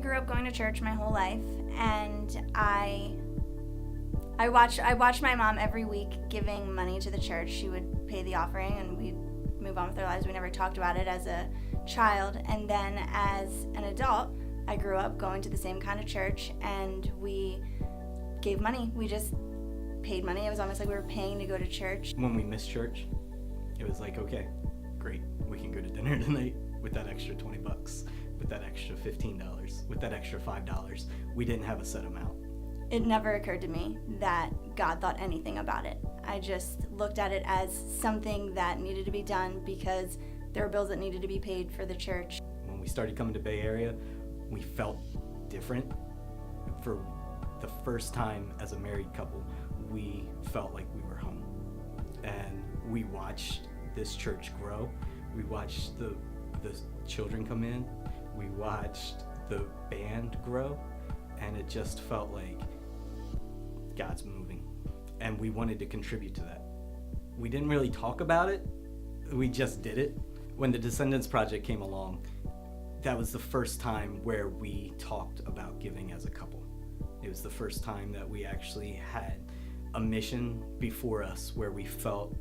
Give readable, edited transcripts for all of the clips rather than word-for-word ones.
grew up going to church my whole life, and I watched my mom every week giving money to the church. She would pay the offering, and we'd move on with our lives. We never talked about it as a child. And then as an adult, I grew up going to the same kind of church, and we gave money. We just paid money. It was almost like we were paying to go to church. When we missed church, it was like, okay, great, we can go to dinner tonight with that extra $20, with that extra $15, with that extra $5. We didn't have a set amount. It never occurred to me that God thought anything about it. I just looked at it as something that needed to be done because there were bills that needed to be paid for the church. When we started coming to Bay Area, we felt different. For the first time as a married couple, we felt like we were home. And we watched this church grow. We watched the children come in. We watched the band grow. And it just felt like God's moving. And we wanted to contribute to that. We didn't really talk about it. We just did it. When the Descendants Project came along, that was the first time where we talked about giving as a couple. It was the first time that we actually had a mission before us where we felt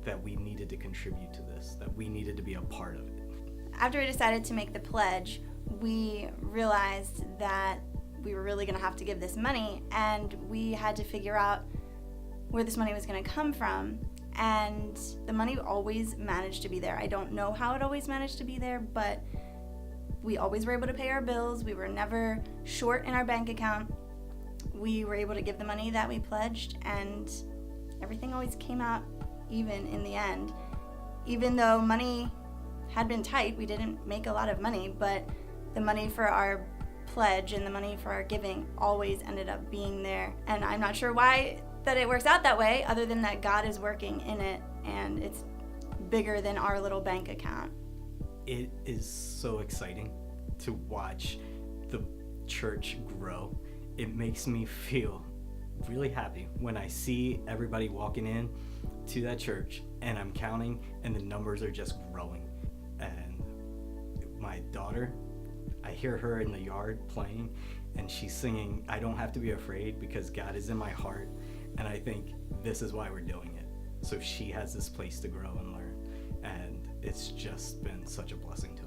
that we needed to contribute to this, that we needed to be a part of it. After we decided to make the pledge, we realized that we were really going to have to give this money, and we had to figure out where this money was going to come from. And the money always managed to be there. I don't know how it always managed to be there, but we always were able to pay our bills. We were never short in our bank account. We were able to give the money that we pledged, and everything always came out even in the end. Even though money had been tight, we didn't make a lot of money, but the money for our pledge and the money for our giving always ended up being there. And I'm not sure why that it works out that way, other than that God is working in it, and it's bigger than our little bank account. It is so exciting to watch the church grow. It makes me feel really happy when I see everybody walking in to that church, and I'm counting, and the numbers are just growing. And my daughter, I hear her in the yard playing, and she's singing, "I don't have to be afraid because God is in my heart." And I think this is why we're doing it. So she has this place to grow and learn. And it's just been such a blessing to